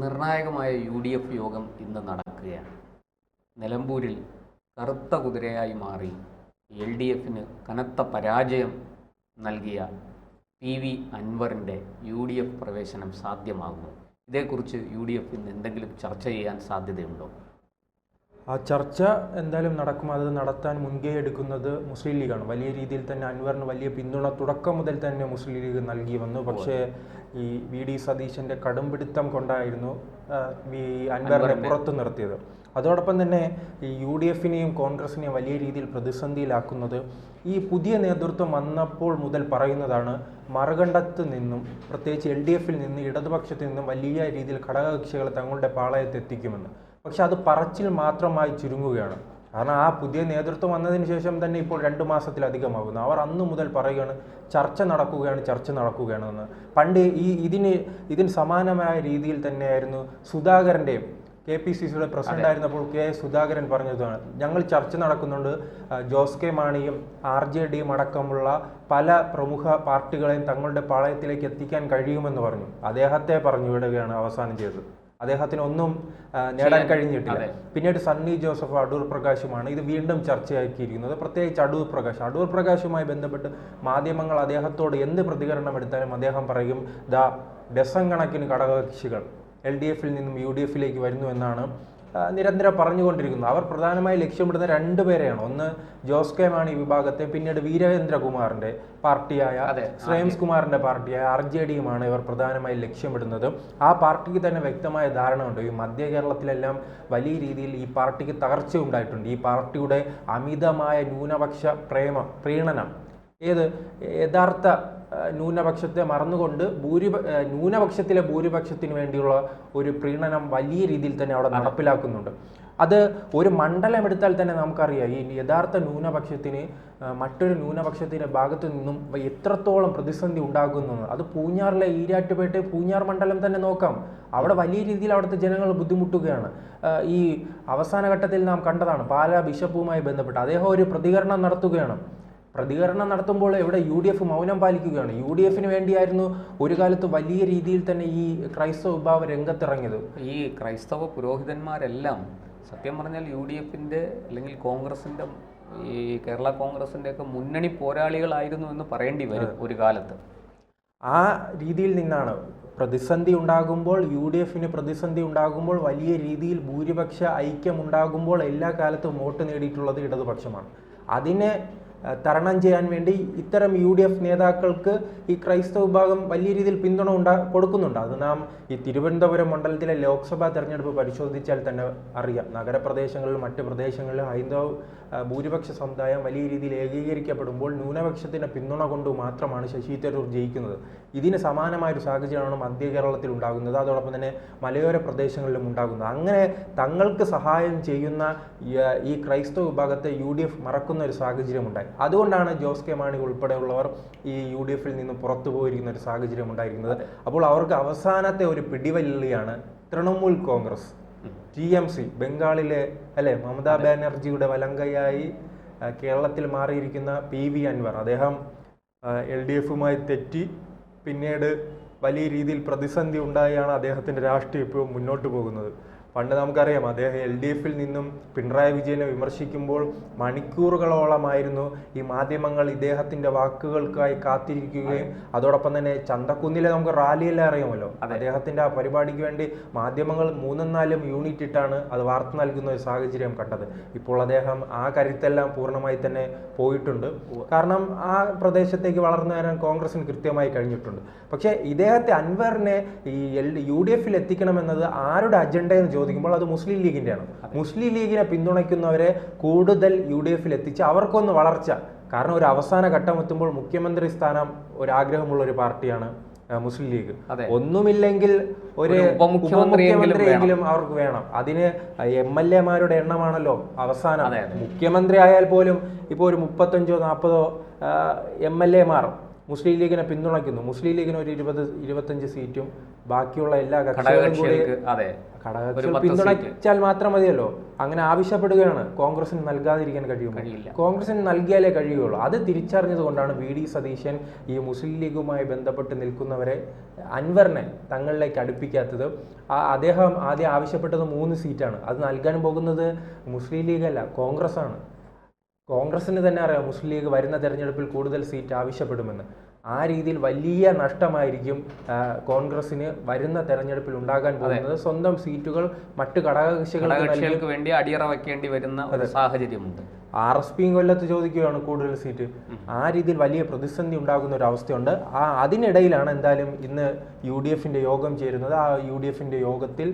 നിർണായകമായ UDF യോഗം ഇന്ന് നടക്കുകയാണ്. നിലമ്പൂരിൽ കറുത്ത കുതിരയായി മാറി LDFന് കനത്ത പരാജയം നൽകിയ PV അൻവറിൻ്റെ UDF പ്രവേശനം സാധ്യമാകുമോ? ഇതേക്കുറിച്ച് UDF ഇന്ന് എന്തെങ്കിലും ചർച്ച ചെയ്യാൻ സാധ്യതയുണ്ടോ? ആ ചർച്ച എന്തായാലും നടക്കും. അത് നടത്താൻ മുൻകൈ എടുക്കുന്നത് മുസ്ലിം ലീഗാണ്. വലിയ രീതിയിൽ തന്നെ അൻവറിന് വലിയ പിന്തുണ തുടക്കം മുതൽ തന്നെ മുസ്ലിം ലീഗ് നൽകി വന്നു. പക്ഷേ ഈ VD സതീശൻ്റെ കടുംപിടുത്തം കൊണ്ടായിരുന്നു അൻവറിനെ പുറത്തു നിർത്തിയത്. അതോടൊപ്പം തന്നെ ഈ UDFനെയും കോൺഗ്രസിനെയും വലിയ രീതിയിൽ പ്രതിസന്ധിയിലാക്കുന്നത് ഈ പുതിയ നേതൃത്വം വന്നപ്പോൾ മുതൽ പറയുന്നതാണ്, മറുകണ്ഠത്ത് നിന്നും പ്രത്യേകിച്ച് LDFൽ നിന്ന് ഇടതുപക്ഷത്തു നിന്നും വലിയ രീതിയിൽ ഘടകകക്ഷികൾ തങ്ങളുടെ പാളയത്തെത്തിക്കുമെന്ന്. പക്ഷെ അത് പറച്ചിൽ മാത്രമായി ചുരുങ്ങുകയാണ്. കാരണം ആ പുതിയ നേതൃത്വം വന്നതിന് ശേഷം തന്നെ ഇപ്പോൾ 2 മാസത്തിലധികമാകുന്നു. അവർ അന്നു മുതൽ പറയുകയാണ് ചർച്ച നടക്കുകയാണെന്ന്. പണ്ട് ഇതിന് സമാനമായ രീതിയിൽ തന്നെയായിരുന്നു സുധാകരൻ്റെയും KPCCയുടെ പ്രസിഡന്റ് ആയിരുന്നപ്പോൾ സുധാകരൻ പറഞ്ഞതാണ്, ഞങ്ങൾ ചർച്ച നടക്കുന്നുണ്ട്, ജോസ് കെ മാണിയും RJDയും അടക്കമുള്ള പല പ്രമുഖ പാർട്ടികളെയും തങ്ങളുടെ പാളയത്തിലേക്ക് എത്തിക്കാൻ കഴിയുമെന്ന് പറഞ്ഞു. അദ്ദേഹത്തെ പറഞ്ഞു വിടുകയാണ് അവസാനം ചെയ്തത്. അദ്ദേഹത്തിന് ഒന്നും നേടാൻ കഴിഞ്ഞിട്ടില്ല. പിന്നീട് സണ്ണി ജോസഫ്, അടൂർ പ്രകാശുമാണ് ഇത് വീണ്ടും ചർച്ചയാക്കിയിരിക്കുന്നത്. പ്രത്യേകിച്ച് അടൂർ പ്രകാശുമായി ബന്ധപ്പെട്ട് മാധ്യമങ്ങൾ അദ്ദേഹത്തോട് എന്ത് പ്രതികരണം എടുത്താലും അദ്ദേഹം പറയും, ഡസൻ കണക്കിന് ഘടകകക്ഷികൾ LDFൽ നിന്നും UDFലേക്ക് വരുന്നു എന്നാണ് നിരന്തരം പറഞ്ഞുകൊണ്ടിരിക്കുന്നത്. അവർ പ്രധാനമായി ലക്ഷ്യമിടുന്ന 2 പേരെയാണ്. ഒന്ന് ജോസ് കെ മാണി വിഭാഗത്തെ, പിന്നീട് വീരേന്ദ്രകുമാറിന്റെ പാർട്ടിയായ ശ്രേംസ് കുമാറിന്റെ പാർട്ടിയായ RJDയുമാണ് ഇവർ പ്രധാനമായി ലക്ഷ്യമിടുന്നത്. ആ പാർട്ടിക്ക് തന്നെ വ്യക്തമായ ധാരണ ഉണ്ട്. ഈ മധ്യ കേരളത്തിലെല്ലാം വലിയ രീതിയിൽ ഈ പാർട്ടിക്ക് തകർച്ച ഉണ്ടായിട്ടുണ്ട്. ഈ പാർട്ടിയുടെ അമിതമായ ന്യൂനപക്ഷ പ്രീണനം, യഥാർത്ഥ ന്യൂനപക്ഷത്തെ മറന്നുകൊണ്ട് ന്യൂനപക്ഷത്തിലെ ഭൂരിപക്ഷത്തിന് വേണ്ടിയുള്ള ഒരു പ്രീണനം വലിയ രീതിയിൽ തന്നെ അവിടെ നടപ്പിലാക്കുന്നുണ്ട്. അത് ഒരു മണ്ഡലം എടുത്താൽ തന്നെ നമുക്കറിയാം, ഈ യഥാർത്ഥ ന്യൂനപക്ഷത്തിന് മറ്റൊരു ന്യൂനപക്ഷത്തിൻ്റെ ഭാഗത്തു നിന്നും എത്രത്തോളം പ്രതിസന്ധി ഉണ്ടാകുന്നു. അത് പൂഞ്ഞാറിലെ ഈരാറ്റുപേട്ട പൂഞ്ഞാർ മണ്ഡലം തന്നെ നോക്കാം. അവിടെ വലിയ രീതിയിൽ അവിടുത്തെ ജനങ്ങൾ ബുദ്ധിമുട്ടുകയാണ്. ഈ അവസാന ഘട്ടത്തിൽ നാം കണ്ടതാണ്, പാലാ ബിഷപ്പുമായി ബന്ധപ്പെട്ട് അദ്ദേഹം ഒരു പ്രതികരണം നടത്തുമ്പോൾ ഇവിടെ UDF മൗനം പാലിക്കുകയാണ്. UDFന് വേണ്ടിയായിരുന്നു ഒരു കാലത്ത് വലിയ രീതിയിൽ തന്നെ ഈ ക്രൈസ്തവ വിഭാഗം രംഗത്തിറങ്ങിയത്. ഈ ക്രൈസ്തവ പുരോഹിതന്മാരെല്ലാം സത്യം പറഞ്ഞാൽ UDFൻ്റെ അല്ലെങ്കിൽ കോൺഗ്രസിൻ്റെ, ഈ കേരള കോൺഗ്രസിൻ്റെ ഒക്കെ മുന്നണി പോരാളികളായിരുന്നു എന്ന് പറയേണ്ടി വരും ഒരു കാലത്ത്. ആ രീതിയിൽ നിന്നാണ് പ്രതിസന്ധി ഉണ്ടാകുമ്പോൾ, UDFന് പ്രതിസന്ധി ഉണ്ടാകുമ്പോൾ, വലിയ രീതിയിൽ ഭൂരിപക്ഷ ഐക്യം ഉണ്ടാകുമ്പോൾ എല്ലാ കാലത്തും വോട്ട് നേടിയിട്ടുള്ളത് ഇടതുപക്ഷമാണ്. അതിനെ തരണം ചെയ്യാൻ വേണ്ടി ഇത്തരം UDF നേതാക്കൾക്ക് ഈ ക്രൈസ്തവ വിഭാഗം വലിയ രീതിയിൽ പിന്തുണ കൊടുക്കുന്നുണ്ട്. അത് നാം ഈ തിരുവനന്തപുരം മണ്ഡലത്തിലെ ലോക്സഭാ തെരഞ്ഞെടുപ്പ് പരിശോധിച്ചാൽ തന്നെ അറിയാം. നഗരപ്രദേശങ്ങളിലും മറ്റ് പ്രദേശങ്ങളിലും ഹൈന്ദവ ഭൂരിപക്ഷ സമുദായം വലിയ രീതിയിൽ ഏകീകരിക്കപ്പെടുമ്പോൾ ന്യൂനപക്ഷത്തിൻ്റെ പിന്തുണ കൊണ്ട് മാത്രമാണ് ശശി തരൂർ ജയിക്കുന്നത്. ഇതിന് സമാനമായൊരു സാഹചര്യമാണ് മധ്യ കേരളത്തിൽ ഉണ്ടാകുന്നത്. അതോടൊപ്പം തന്നെ മലയോര പ്രദേശങ്ങളിലും ഉണ്ടാകുന്നത്. അങ്ങനെ തങ്ങൾക്ക് സഹായം ചെയ്യുന്ന ഈ ക്രൈസ്തവ വിഭാഗത്തെ UDF മറക്കുന്ന ഒരു സാഹചര്യം ഉണ്ടായി. അതുകൊണ്ടാണ് ജോസ് കെ മാണി ഉൾപ്പെടെയുള്ളവർ ഈ UDFൽ നിന്ന് പുറത്തു പോയിരിക്കുന്ന ഒരു സാഹചര്യം ഉണ്ടായിരിക്കുന്നത്. അപ്പോൾ അവർക്ക് അവസാനത്തെ ഒരു പിടിവലിയാണ് തൃണമൂൽ കോൺഗ്രസ്, TMC, ബംഗാളിലെ മമതാ ബാനർജിയുടെ വലങ്കയായി കേരളത്തിൽ മാറിയിരിക്കുന്ന PV അൻവർ. അദ്ദേഹം LDFുമായി തെറ്റി പിന്നീട് വലിയ രീതിയിൽ പ്രതിസന്ധി ഉണ്ടായാണ് അദ്ദേഹത്തിൻ്റെ രാഷ്ട്രീയം ഇപ്പോൾ മുന്നോട്ട് പോകുന്നത്. പണ്ട് നമുക്കറിയാം, അദ്ദേഹം LDFൽ നിന്നും പിണറായി വിജയനെ വിമർശിക്കുമ്പോൾ മണിക്കൂറുകളോളമായിരുന്നു ഈ മാധ്യമങ്ങൾ ഇദ്ദേഹത്തിൻ്റെ വാക്കുകൾക്കായി കാത്തിരിക്കുകയും, അതോടൊപ്പം തന്നെ ചന്തക്കുന്നിലെ നമുക്ക് റാലിയെല്ലാം അറിയാമല്ലോ, അദ്ദേഹത്തിൻ്റെ ആ പരിപാടിക്ക് വേണ്ടി മാധ്യമങ്ങൾ 3-4 യൂണിറ്റ് ഇട്ടാണ് അത് വാർത്ത നൽകുന്ന ഒരു സാഹചര്യം കണ്ടത്. ഇപ്പോൾ അദ്ദേഹം ആ കരുത്തെല്ലാം പൂർണ്ണമായി തന്നെ പോയിട്ടുണ്ട്. കാരണം ആ പ്രദേശത്തേക്ക് വളർന്നു വരാൻ കോൺഗ്രസിന് കൃത്യമായി കഴിഞ്ഞിട്ടുണ്ട്. പക്ഷേ ഇദ്ദേഹത്തെ അൻവറിനെ ഈ UDFൽ എത്തിക്കണമെന്നത് ആരുടെ അജണ്ടയെന്ന് ചോദിക്കുമ്പോൾ അത് മുസ്ലിം ലീഗിൻ്റെയാണ്. മുസ്ലിം ലീഗിനെ പിന്തുണയ്ക്കുന്നവരെ കൂടുതൽ UDFൽ എത്തിച്ച് അവർക്കൊന്ന് വളർച്ച. കാരണം ഒരു അവസാന ഘട്ടം എത്തുമ്പോൾ മുഖ്യമന്ത്രി സ്ഥാനം ഒരാഗ്രഹമുള്ള ഒരു പാർട്ടിയാണ് മുസ്ലിം ലീഗ്. ഒന്നുമില്ലെങ്കിൽ ഒരു ഉപമുഖ്യമന്ത്രിയെങ്കിലും അവർക്ക് വേണം. അതിന് MLA-മാരുടെ എണ്ണമാണല്ലോ അവസാനം. മുഖ്യമന്ത്രി ആയാൽ പോലും ഇപ്പോൾ ഒരു 35-40 MLA-മാർ മുസ്ലിം ലീഗിനെ പിന്തുണയ്ക്കുന്നു. മുസ്ലിം ലീഗിന് ഒരു 20-25 സീറ്റും ബാക്കിയുള്ള എല്ലാ കക്ഷികളും കൂടി അതെ ഘടകകക്ഷികൾ പിന്തുണച്ചാൽ മാത്രം മതിയല്ലോ. അങ്ങനെ ആവശ്യപ്പെടുകയാണ്. കോൺഗ്രസിന് നൽകാതിരിക്കാൻ കഴിയില്ല. കോൺഗ്രസിന് നൽകിയാലേ കഴിയുകയുള്ളൂ. അത് തിരിച്ചറിഞ്ഞത് കൊണ്ടാണ് VD സതീശൻ ഈ മുസ്ലിം ലീഗുമായി ബന്ധപ്പെട്ട് നിൽക്കുന്നവരെ അൻവറിനെ തങ്ങളിലേക്ക് അടുപ്പിക്കാത്തത്. അദ്ദേഹം ആദ്യം ആവശ്യപ്പെട്ടത് 3 സീറ്റാണ്. അത് നൽകാൻ പോകുന്നത് മുസ്ലിം ലീഗല്ല, കോൺഗ്രസ് ആണ്. കോൺഗ്രസിന് തന്നെ അറിയാം മുസ്ലിം ലീഗ് വരുന്ന തെരഞ്ഞെടുപ്പിൽ കൂടുതൽ സീറ്റ് ആവശ്യപ്പെടുമെന്ന്. ആ രീതിയിൽ വലിയ നഷ്ടമായിരിക്കും കോൺഗ്രസിന് വരുന്ന തെരഞ്ഞെടുപ്പിൽ ഉണ്ടാകാൻ പോകുന്നത്. സ്വന്തം സീറ്റുകൾ മറ്റ് ഘടകകക്ഷികൾക്ക് വേണ്ടി അടിയറ വയ്ക്കേണ്ടി വരുന്ന ഒരു സാഹചര്യമുണ്ട്. RSPയും കൊല്ലത്ത് ചോദിക്കുകയാണ് കൂടുതൽ സീറ്റ്. ആ രീതിയിൽ വലിയ പ്രതിസന്ധി ഉണ്ടാകുന്ന ഒരു അവസ്ഥയുണ്ട്. അതിനിടയിലാണ് എന്തായാലും ഇന്ന് UDFന്റെ യോഗം ചേരുന്നത്. ആ UDFന്റെ യോഗത്തിൽ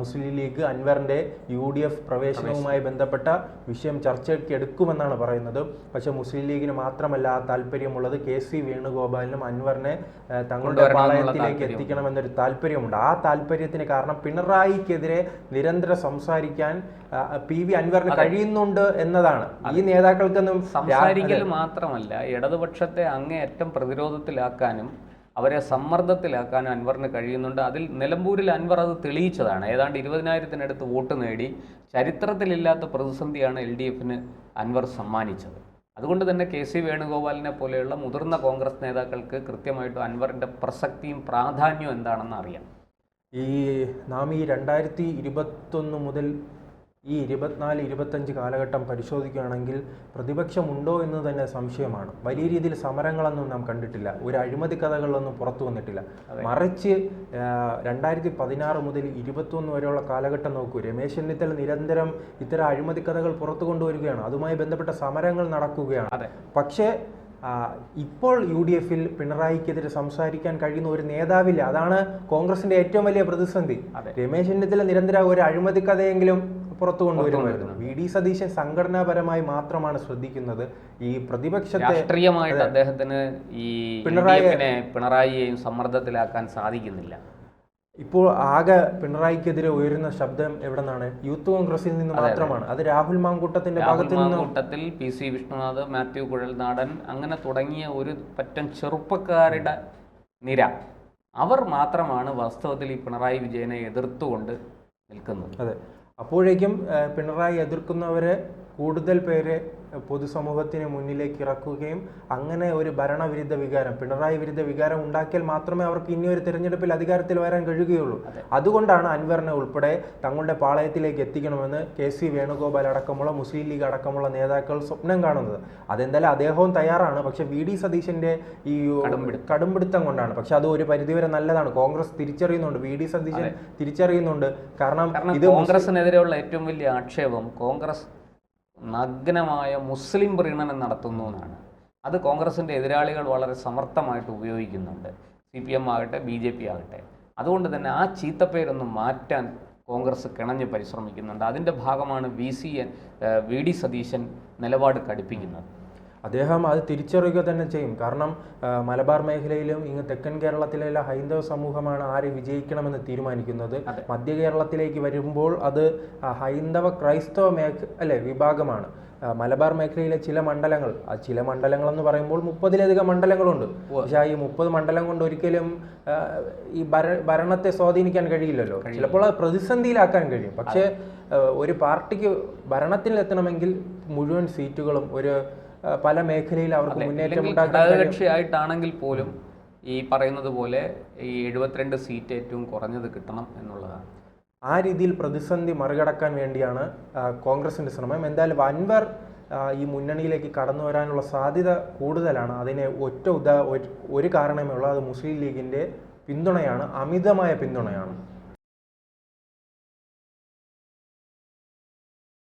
മുസ്ലിം ലീഗ് അൻവറിന്റെ UDF പ്രവേശനവുമായി ബന്ധപ്പെട്ട വിഷയം ചർച്ചയ്ക്ക് എടുക്കുമെന്നാണ് പറയുന്നത്. പക്ഷെ മുസ്ലിം ലീഗിന് മാത്രമല്ല താല്പര്യമുള്ളത്, KC വേണുഗോപാലിനും അൻവറിനെ തങ്ങളുടെ പാളയത്തിലേക്ക് എത്തിക്കണമെന്നൊരു താല്പര്യമുണ്ട്. ആ താല്പര്യത്തിന് കാരണം പിണറായിക്കെതിരെ നിരന്തരം സംസാരിക്കാൻ PV അൻവറിന് കഴിയുന്നുണ്ട് എന്നതാണ്. ഈ നേതാക്കൾക്കൊന്നും സംസാരിക്കൽ മാത്രമല്ല, ഇടതുപക്ഷത്തെ അങ്ങേയറ്റം പ്രതിരോധത്തിലാക്കാനും അവരെ സമ്മർദ്ദത്തിലാക്കാനും അൻവറിന് കഴിയുന്നുണ്ട്. അതിൽ നിലമ്പൂരിൽ അൻവർ അത് തെളിയിച്ചതാണ്. ഏതാണ്ട് 20,000-നടുത്ത് വോട്ട് നേടി ചരിത്രത്തിലില്ലാത്ത പ്രതിസന്ധിയാണ് LDFന് അൻവർ സമ്മാനിച്ചത്. അതുകൊണ്ട് തന്നെ KC വേണുഗോപാലിനെ പോലെയുള്ള മുതിർന്ന കോൺഗ്രസ് നേതാക്കൾക്ക് കൃത്യമായിട്ടും അൻവറിൻ്റെ പ്രസക്തിയും പ്രാധാന്യവും എന്താണെന്ന് അറിയാം. നാം ഈ 2021 മുതൽ ഈ 24-25 കാലഘട്ടം പരിശോധിക്കുകയാണെങ്കിൽ പ്രതിപക്ഷമുണ്ടോ എന്ന് തന്നെ സംശയമാണ്. വലിയ രീതിയിൽ സമരങ്ങളൊന്നും നാം കണ്ടിട്ടില്ല. ഒരു അഴിമതി കഥകളൊന്നും പുറത്തു വന്നിട്ടില്ല. മറിച്ച് 2016 മുതൽ 21 വരെയുള്ള കാലഘട്ടം നോക്കൂ. രമേശ് ചെന്നിത്തല നിരന്തരം ഇത്തരം അഴിമതി കഥകൾ പുറത്തു കൊണ്ടുവരികയാണ്. അതുമായി ബന്ധപ്പെട്ട സമരങ്ങൾ നടക്കുകയാണ്. പക്ഷേ ഇപ്പോൾ UDFൽ പിണറായിക്കെതിരെ സംസാരിക്കാൻ കഴിയുന്ന ഒരു നേതാവില്ല. അതാണ് കോൺഗ്രസിന്റെ ഏറ്റവും വലിയ പ്രതിസന്ധി. രമേശ് ചെന്നിത്തല നിരന്തരം ഒരു അഴിമതി കഥയെങ്കിലും പുറത്തു കൊണ്ടുവരുമായിരുന്നു. VD സതീശൻ സംഘടനാപരമായി മാത്രമാണ് ശ്രദ്ധിക്കുന്നത്. ഈ പ്രതിപക്ഷത്തെ രാഷ്ട്രീയമായിട്ട് അദ്ദേഹത്തിന് ഈ പിണറായിയെയും സമ്മർദ്ദത്തിലാക്കാൻ സാധിക്കുന്നില്ല. ഇപ്പോൾ ആകെ പിണറായിക്കെതിരെ ഉയരുന്ന ശബ്ദം എവിടെ നിന്നാണ്? യൂത്ത് കോൺഗ്രസിൽ നിന്ന് മാത്രമാണ്. അത് രാഹുൽ മാങ്കൂട്ടത്തിന്റെ ഭാഗത്ത് മാങ്കൂട്ടത്തിൽ PC വിഷ്ണുനാഥ്, മാത്യു കുഴൽനാടൻ, അങ്ങനെ തുടങ്ങിയ ഒരു പറ്റം ചെറുപ്പക്കാരുടെ നിര, അവർ മാത്രമാണ് വാസ്തവത്തിൽ ഈ പിണറായി വിജയനെ എതിർത്തുകൊണ്ട് നിൽക്കുന്നത്. അതെ, അപ്പോഴേക്കും പിണറായി എതിർക്കുന്നവരെ കൂടുതൽ പേരെ പൊതുസമൂഹത്തിന് മുന്നിലേക്ക് ഇറക്കുകയും അങ്ങനെ ഒരു ഭരണവിരുദ്ധ വികാരം, പിണറായി വിരുദ്ധ വികാരം ഉണ്ടാക്കിയാൽ മാത്രമേ അവർക്ക് ഇനിയൊരു തെരഞ്ഞെടുപ്പിൽ അധികാരത്തിൽ വരാൻ കഴിയുകയുള്ളൂ. അതുകൊണ്ടാണ് അൻവറിനെ ഉൾപ്പെടെ തങ്ങളുടെ പാളയത്തിലേക്ക് എത്തിക്കണമെന്ന് KC വേണുഗോപാൽ അടക്കമുള്ള മുസ്ലിം ലീഗ് അടക്കമുള്ള നേതാക്കൾ സ്വപ്നം കാണുന്നത്. അതെന്തായാലും അദ്ദേഹവും തയ്യാറാണ്. പക്ഷെ VD സതീശന്റെ ഈ കടുംപിടുത്തം കൊണ്ടാണ്. പക്ഷെ അത് ഒരു പരിധിവരെ നല്ലതാണ്. കോൺഗ്രസ് തിരിച്ചറിയുന്നുണ്ട്, VD സതീശൻ തിരിച്ചറിയുന്നുണ്ട്. കാരണം ഇത് കോൺഗ്രസിനെതിരെയുള്ള ഏറ്റവും വലിയ ആക്ഷേപം കോൺഗ്രസ് നഗ്നമായ മുസ്ലിം പ്രീണനം നടത്തുന്നു എന്നാണ്. അത് കോൺഗ്രസിൻ്റെ എതിരാളികൾ വളരെ സമർത്ഥമായിട്ട് ഉപയോഗിക്കുന്നുണ്ട്. CPM ആകട്ടെ BJP ആകട്ടെ. അതുകൊണ്ട് തന്നെ ആ ചീത്തപ്പേരൊന്നും മാറ്റാൻ കോൺഗ്രസ് കിണഞ്ഞ് പരിശ്രമിക്കുന്നുണ്ട്. അതിൻ്റെ ഭാഗമാണ് VD സതീശൻ നിലപാട് കടുപ്പിക്കുന്നത്. അദ്ദേഹം അത് തിരിച്ചറിയുക തന്നെ ചെയ്യും. കാരണം മലബാർ മേഖലയിലും ഇങ്ങ് തെക്കൻ കേരളത്തിലെ ഹൈന്ദവ സമൂഹമാണ് ആര് വിജയിക്കണമെന്ന് തീരുമാനിക്കുന്നത്. മധ്യ കേരളത്തിലേക്ക് വരുമ്പോൾ അത് ഹൈന്ദവ ക്രൈസ്തവ വിഭാഗമാണ്. മലബാർ മേഖലയിലെ ചില മണ്ഡലങ്ങൾ എന്ന് പറയുമ്പോൾ 30-ലധികം മണ്ഡലങ്ങളുണ്ട്. പക്ഷേ ഈ 30 മണ്ഡലം കൊണ്ട് ഒരിക്കലും ഈ ഭരണത്തെ സ്വാധീനിക്കാൻ കഴിയില്ലല്ലോ. ചിലപ്പോൾ അത് പ്രതിസന്ധിയിലാക്കാൻ കഴിയും. പക്ഷേ ഒരു പാർട്ടിക്ക് ഭരണത്തിലെത്തണമെങ്കിൽ മുഴുവൻ സീറ്റുകളും പല മേഖലയിൽ അവർക്ക് മുന്നേറ്റം ഘടകകക്ഷിയായിട്ടാണെങ്കിൽ പോലും ഈ പറയുന്നത് പോലെ ഈ 72 സീറ്റ് ഏറ്റവും കുറഞ്ഞത് കിട്ടണം എന്നുള്ളതാണ്. ആ രീതിയിൽ പ്രതിസന്ധി മറികടക്കാൻ വേണ്ടിയാണ് കോൺഗ്രസിന്റെ ശ്രമം. എന്തായാലും അൻവർ ഈ മുന്നണിയിലേക്ക് കടന്നു വരാനുള്ള സാധ്യത കൂടുതലാണ്. അതിന് ഒരു കാരണമേ ഉള്ളൂ, അത് മുസ്ലിം ലീഗിന്റെ പിന്തുണയാണ്, അമിതമായ പിന്തുണയാണ്.